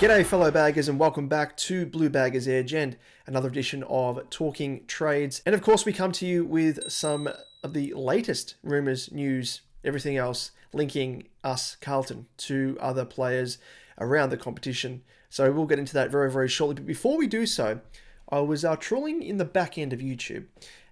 G'day fellow baggers and welcome back to Bluebaggers Edge and another edition of Talking Trades. And of course we come to you with some of the latest rumours, news, everything else linking us, Carlton, to other players around the competition. So we'll get into that very, very shortly. But before we do so, I was trawling in the back end of YouTube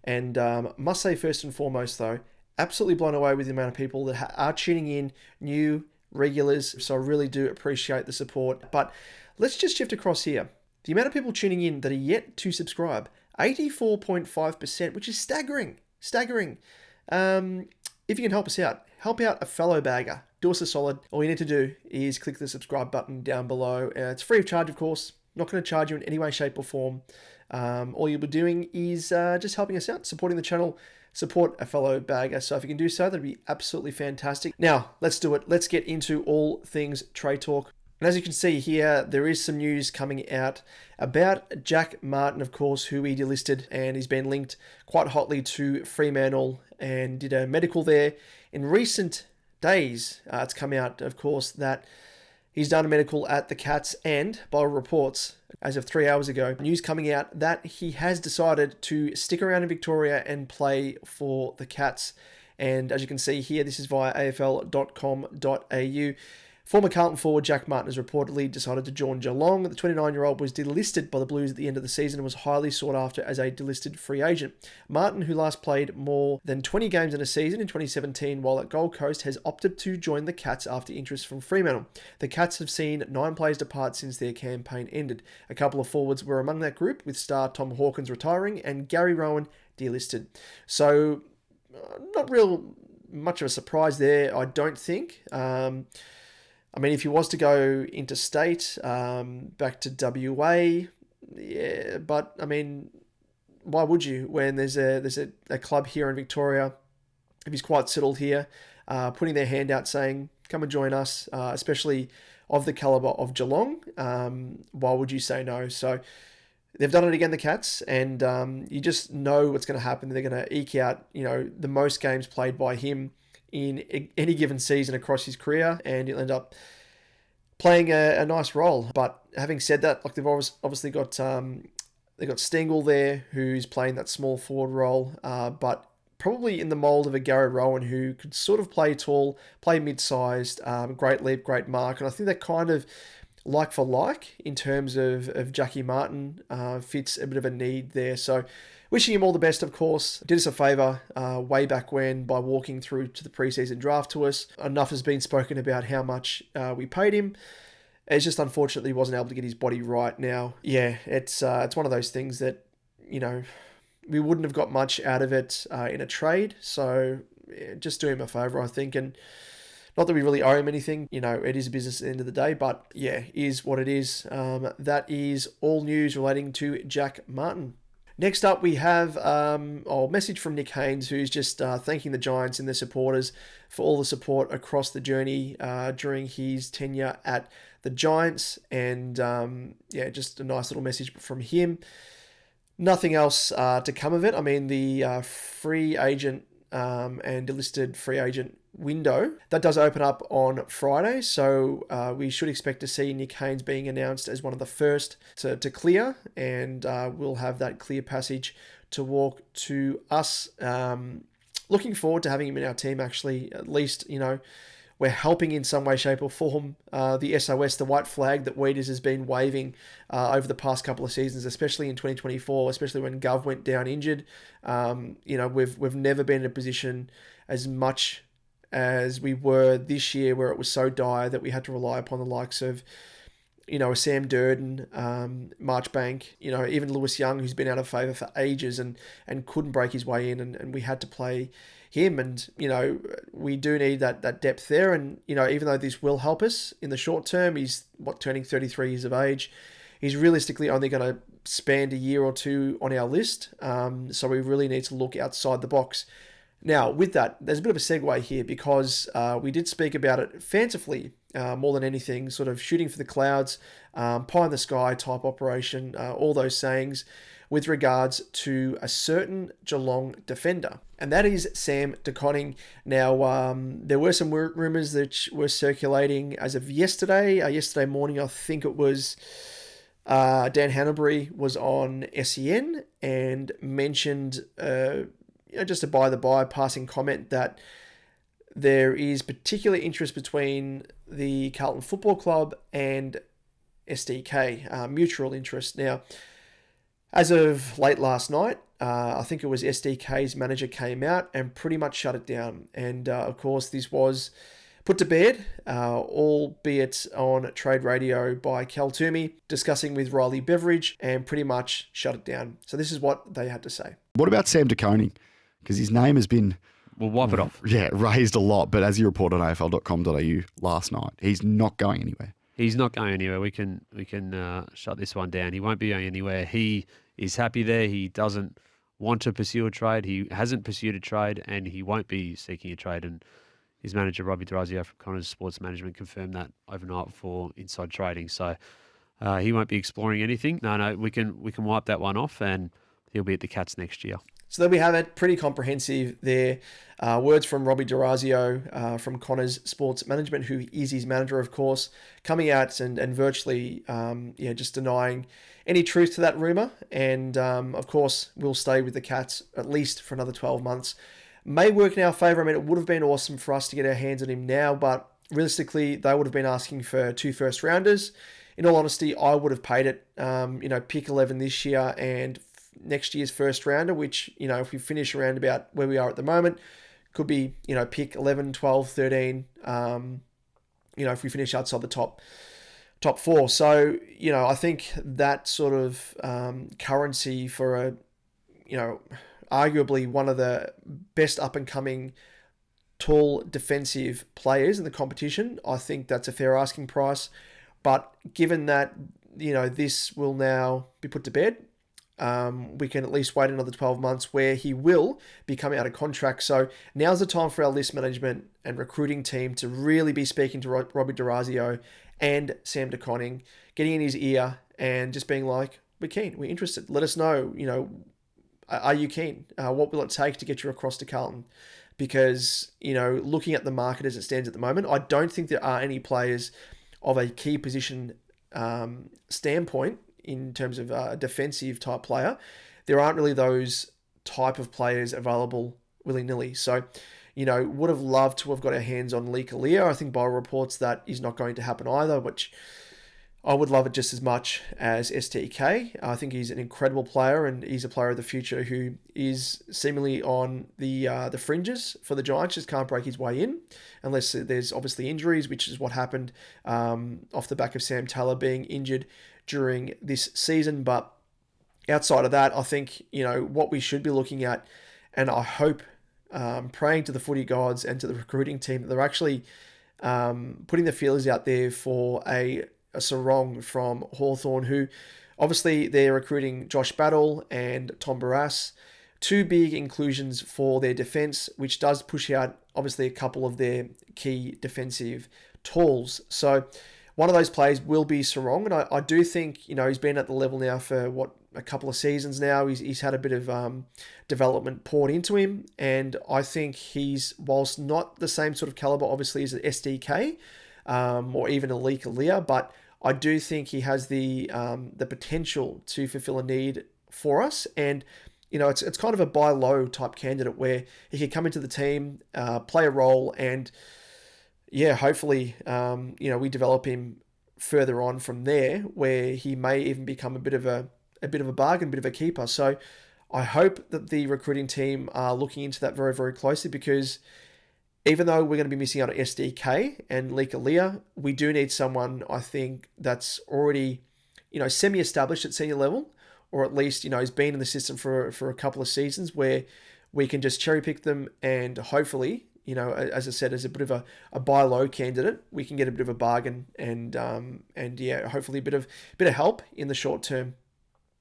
and must say first and foremost though, absolutely blown away with the amount of people that are tuning in, new regulars, so I really do appreciate the support. But let's just shift across here. The amount of people tuning in that are yet to subscribe, 84.5%, which is staggering. If you can help us out, help out a fellow bagger, do us a solid. All you need to do is click the subscribe button down below. It's free of charge, of course. Not going to charge you in any way, shape or form. All you'll be doing is just helping us out, supporting the channel, support a fellow bagger. So if you can do so, that'd be absolutely fantastic. Now, let's do it. Let's get into all things trade talk. And as you can see here, there is some news coming out about Jack Martin, of course, who we delisted, and he's been linked quite hotly to Fremantle and did a medical there. In recent days, it's come out, of course, that he's done a medical at the Cats, and by reports, as of 3 hours ago, news coming out that he has decided to stick around in Victoria and play for the Cats. And as you can see here, this is via afl.com.au. Former Carlton forward Jack Martin has reportedly decided to join Geelong. The 29-year-old was delisted by the Blues at the end of the season and was highly sought after as a delisted free agent. Martin, who last played more than 20 games in a season in 2017 while at Gold Coast, has opted to join the Cats after interest from Fremantle. The Cats have seen 9 players depart since their campaign ended. A couple of forwards were among that group, with star Tom Hawkins retiring and Gary Rowan delisted. So, not real much of a surprise there, I don't think. I mean, if he was to go interstate, back to WA, yeah, but I mean, why would you when there's a club here in Victoria, if he's quite settled here, putting their hand out saying, come and join us, especially of the calibre of Geelong, why would you say no? So they've done it again, the Cats, and you just know what's going to happen. They're going to eke out, the most games played by him in any given season across his career, and he'll end up playing a nice role. But having said that, like they've obviously got Stengel there, who's playing that small forward role, but probably in the mould of a Gary Rowan, who could sort of play tall, play mid-sized, great leap, great mark, and I think that kind of like for like in terms of Jackie Martin fits a bit of a need there. So wishing him all the best, of course. Did us a favour way back when by walking through to the preseason draft to us. Enough has been spoken about how much we paid him. It's just unfortunately he wasn't able to get his body right now. Yeah, it's one of those things that, we wouldn't have got much out of it in a trade. So yeah, just do him a favour, I think. And not that we really owe him anything, it is a business at the end of the day, but yeah, is what it is. That is all news relating to Jack Martin. Next up, we have a message from Nick Haynes, who's just thanking the Giants and their supporters for all the support across the journey during his tenure at the Giants. And just a nice little message from him. Nothing else to come of it. I mean, the free agent and delisted free agent window that does open up on Friday, so we should expect to see Nick Haynes being announced as one of the first to clear, and we'll have that clear passage to walk to us. Looking forward to having him in our team, actually. At least we're helping in some way, shape or form. The SOS, the white flag that Weeders has been waving over the past couple of seasons, especially in 2024, especially when Gov went down injured. We've never been in a position as much as we were this year, where it was so dire that we had to rely upon the likes of, a Sam Durden, Marchbank, even Lewis Young, who's been out of favour for ages and couldn't break his way in, and we had to play him. And, we do need that depth there. And, even though this will help us in the short term, he's turning 33 years of age. He's realistically only going to spend a year or two on our list. So we really need to look outside the box. Now, with that, there's a bit of a segue here, because we did speak about it fancifully more than anything, sort of shooting for the clouds, pie in the sky type operation, all those sayings with regards to a certain Geelong defender. And that is Sam de Koning. Now, there were some rumours that were circulating as of yesterday. Yesterday morning, I think it was Dan Hanbury was on SEN and mentioned, just a by-the-by passing comment that there is particular interest between the Carlton Football Club and SDK, mutual interest. Now, as of late last night, I think it was SDK's manager came out and pretty much shut it down. And of course, this was put to bed, albeit on Trade Radio by Cal Toomey, discussing with Riley Beveridge, and pretty much shut it down. So this is what they had to say. What about Sam de Koning? Because his name has been... We'll wipe it off. Yeah, raised a lot. But as you reported on afl.com.au last night, he's not going anywhere. He's not going anywhere. We can shut this one down. He won't be going anywhere. He is happy there. He doesn't want to pursue a trade. He hasn't pursued a trade, and he won't be seeking a trade. And his manager, Robbie D'Orazio from Connors Sports Management, confirmed that overnight for Inside Trading. So he won't be exploring anything. No, we can wipe that one off, and he'll be at the Cats next year. So there we have it, pretty comprehensive there. Words from Robbie D'Orazio from Connors Sports Management, who is his manager, of course, coming out and virtually just denying any truth to that rumour. And, of course, we'll stay with the Cats at least for another 12 months. May work in our favour. I mean, it would have been awesome for us to get our hands on him now, but realistically, they would have been asking for 2 first-rounders. In all honesty, I would have paid it, pick 11 this year and next year's first rounder, which, if we finish around about where we are at the moment, could be, pick 11, 12, 13, if we finish outside the top 4. So, I think that sort of currency for arguably one of the best up-and-coming tall defensive players in the competition, I think that's a fair asking price. But given that, this will now be put to bed, we can at least wait another 12 months where he will be coming out of contract. So now's the time for our list management and recruiting team to really be speaking to Robbie D'Orazio and Sam de Koning, getting in his ear and just being like, we're keen, we're interested. Let us know, are you keen? What will it take to get you across to Carlton? Because, looking at the market as it stands at the moment, I don't think there are any players of a key position standpoint in terms of a defensive type player. There aren't really those type of players available willy-nilly. So, would have loved to have got our hands on Lee Kalia. I think by reports that is not going to happen either, which I would love it just as much as STK. I think he's an incredible player, and he's a player of the future who is seemingly on the fringes for the Giants. Just can't break his way in unless there's obviously injuries, which is what happened off the back of Sam Taylor being injured during this season. But outside of that, I think, what we should be looking at, and I hope, praying to the footy gods and to the recruiting team that they're actually putting the feelers out there for a Sarong from Hawthorn, who obviously they're recruiting Josh Battle and Tom Barras, 2 big inclusions for their defence, which does push out obviously a couple of their key defensive talls. So one of those players will be Sarong, and I do think, he's been at the level now for, a couple of seasons now. He's had a bit of development poured into him, and I think he's, whilst not the same sort of calibre, obviously, as an SDK or even a Lee Kalia, but I do think he has the potential to fulfill a need for us. And, it's kind of a buy low type candidate where he could come into the team, play a role, and hopefully, we develop him further on from there, where he may even become a bit of a bargain, a bit of a keeper. So I hope that the recruiting team are looking into that very, very closely, because even though we're going to be missing out on SDK and Lee Kalia, we do need someone, I think, that's already, semi-established at senior level, or at least, has been in the system for a couple of seasons, where we can just cherry pick them, and hopefully, as I said, as a bit of a buy low candidate, we can get a bit of a bargain and hopefully a bit of help in the short term,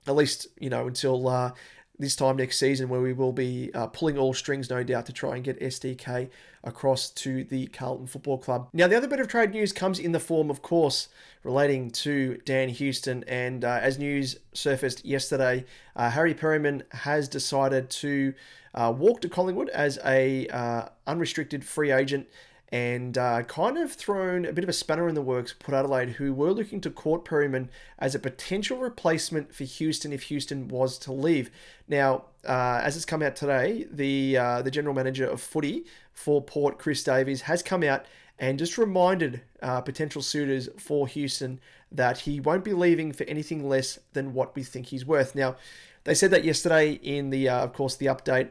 at least, until this time next season, where we will be pulling all strings, no doubt, to try and get SDK across to the Carlton Football Club. Now, the other bit of trade news comes in the form, of course, relating to Dan Houston. And as news surfaced yesterday, Harry Perryman has decided to walk to Collingwood as a unrestricted free agent, and kind of thrown a bit of a spanner in the works Port Adelaide, who were looking to court Perryman as a potential replacement for Houston if Houston was to leave. Now, as it's come out today, the general manager of footy for Port, Chris Davies, has come out and just reminded potential suitors for Houston that he won't be leaving for anything less than what we think he's worth. Now, they said that yesterday in the, of course, the update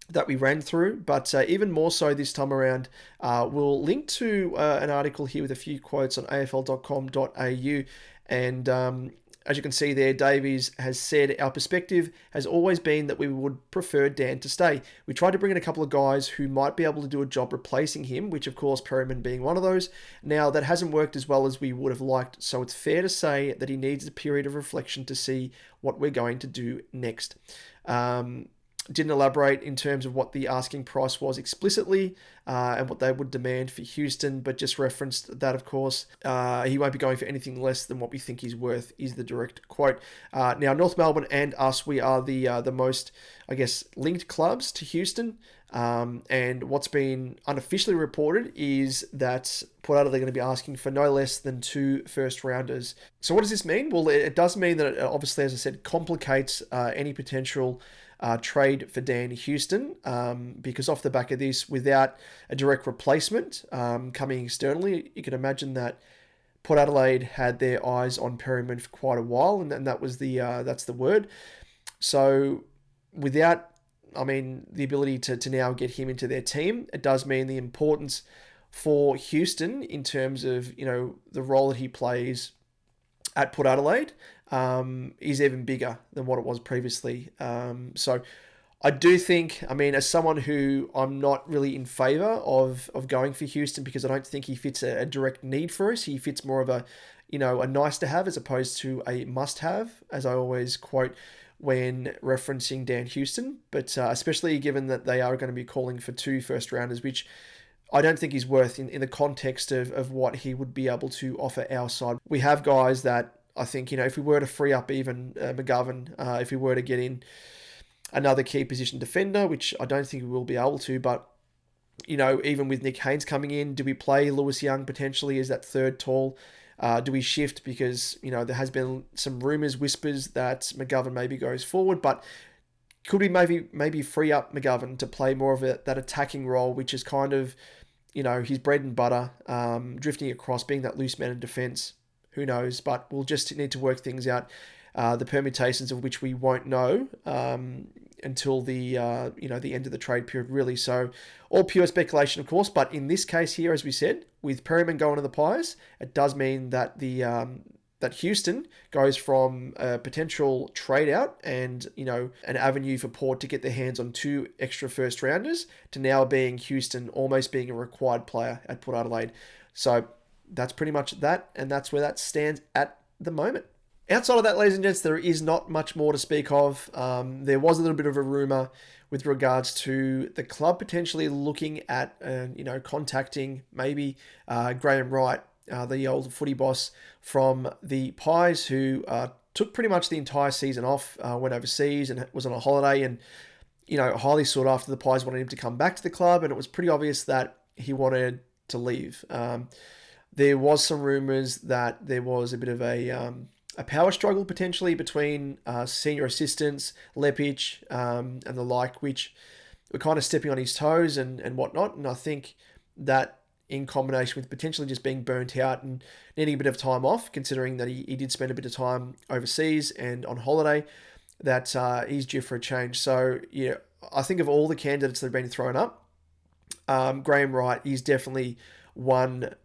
that we ran through, but even more so this time around, we'll link to an article here with a few quotes on afl.com.au, and as you can see there, Davies has said, our perspective has always been that we would prefer Dan to stay. We tried to bring in a couple of guys who might be able to do a job replacing him, which of course Perryman being one of those. Now, that hasn't worked as well as we would have liked, so it's fair to say that he needs a period of reflection to see what we're going to do next. Didn't elaborate in terms of what the asking price was explicitly and what they would demand for Houston, but just referenced that, of course, he won't be going for anything less than what we think he's worth, is the direct quote. Now, North Melbourne and us, we are the most, I guess, linked clubs to Houston. And what's been unofficially reported is that Port Adelaide are going to be asking for no less than 2 first-rounders. So what does this mean? Well, it does mean that it obviously, as I said, complicates any potential trade for Dan Houston, because off the back of this, without a direct replacement coming externally, you can imagine that Port Adelaide had their eyes on Perryman for quite a while, and that was that's the word. So without, the ability to now get him into their team, it does mean the importance for Houston in terms of, the role that he plays at Port Adelaide is even bigger than what it was previously. So I do think, as someone who I'm not really in favour of going for Houston, because I don't think he fits a direct need for us. He fits more of a nice to have as opposed to a must have, as I always quote when referencing Dan Houston. But especially given that they are going to be calling for 2 first rounders, which I don't think he's worth in the context of what he would be able to offer our side. We have guys that I think, if we were to free up even McGovern, if we were to get in another key position defender, which I don't think we will be able to, but, even with Nick Haynes coming in, do we play Lewis Young potentially as that third tall? Do we shift? Because, there has been some rumours, whispers that McGovern maybe goes forward, but could we maybe free up McGovern to play more of that attacking role, which is kind of, his bread and butter, drifting across, being that loose man in defence? Who knows? But we'll just need to work things out, the permutations of which we won't know until the the end of the trade period, really. So all pure speculation, of course. But in this case here, as we said, with Perryman going to the Pies, it does mean that that Houston goes from a potential trade out and an avenue for Port to get their hands on 2 extra first rounders to now being Houston almost being a required player at Port Adelaide. So that's pretty much that, and that's where that stands at the moment. Outside of that, ladies and gents, there is not much more to speak of. There was a little bit of a rumour with regards to the club potentially looking at, contacting maybe Graham Wright, the old footy boss from the Pies, who took pretty much the entire season off, went overseas and was on a holiday, and highly sought after. The Pies wanted him to come back to the club, and it was pretty obvious that he wanted to leave. There was some rumours that there was a bit of a power struggle potentially between senior assistants, Lepic, and the like, which were kind of stepping on his toes and whatnot. And I think that in combination with potentially just being burnt out and needing a bit of time off, considering that he did spend a bit of time overseas and on holiday, that he's due for a change. So, yeah, I think of all the candidates that have been thrown up, Graham Wright is definitely one,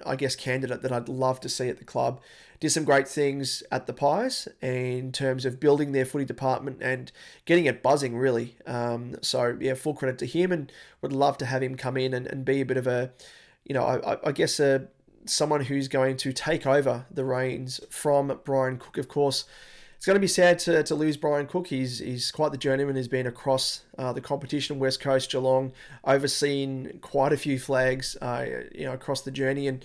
I guess, candidate that I'd love to see at the club. Did some great things at the Pies in terms of building their footy department and getting it buzzing, really. So, yeah, full credit to him, and would love to have him come in and be a bit of a, I guess, someone who's going to take over the reins from Brian Cook, of course. It's going to be sad to lose Brian Cook. He's quite the journeyman. He's been across the competition, West Coast, Geelong, overseen quite a few flags, across the journey. And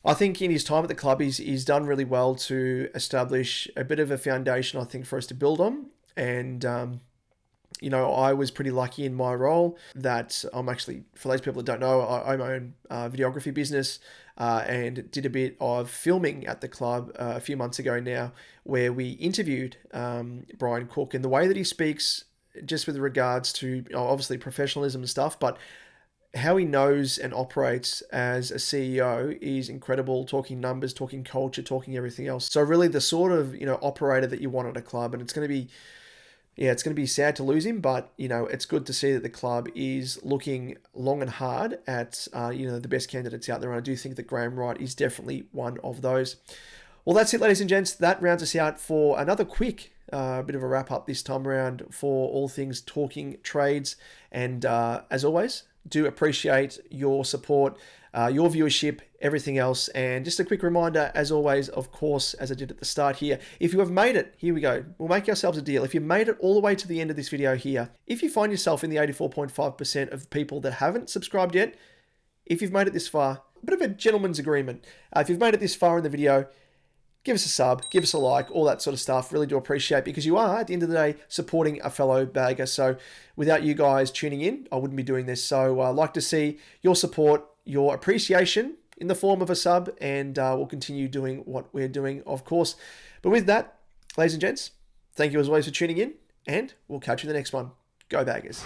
I think in his time at the club, he's done really well to establish a bit of a foundation, I think, for us to build on. And I was pretty lucky in my role that I'm actually, for those people that don't know, I own my own videography business and did a bit of filming at the club a few months ago now, where we interviewed Brian Cook, and the way that he speaks, just with regards to obviously professionalism and stuff, but how he knows and operates as a CEO is incredible, talking numbers, talking culture, talking everything else. So really the sort of, operator that you want at a club, and it's going to be sad to lose him, but, it's good to see that the club is looking long and hard at, the best candidates out there. And I do think that Graham Wright is definitely one of those. Well, that's it, ladies and gents. That rounds us out for another quick bit of a wrap up this time around for all things talking trades. And as always, do appreciate your support, your viewership, everything else. And just a quick reminder, as always, of course, as I did at the start here, if you have made it, here we go. We'll make ourselves a deal. If you made it all the way to the end of this video here, if you find yourself in the 84.5% of people that haven't subscribed yet, if you've made it this far, a bit of a gentleman's agreement. If you've made it this far in the video, give us a sub, give us a like, all that sort of stuff. Really do appreciate, because you are, at the end of the day, supporting a fellow bagger. So without you guys tuning in, I wouldn't be doing this. So I'd like to see your support, your appreciation in the form of a sub, and we'll continue doing what we're doing, of course. But with that, ladies and gents, thank you as always for tuning in, and we'll catch you in the next one. Go Baggers.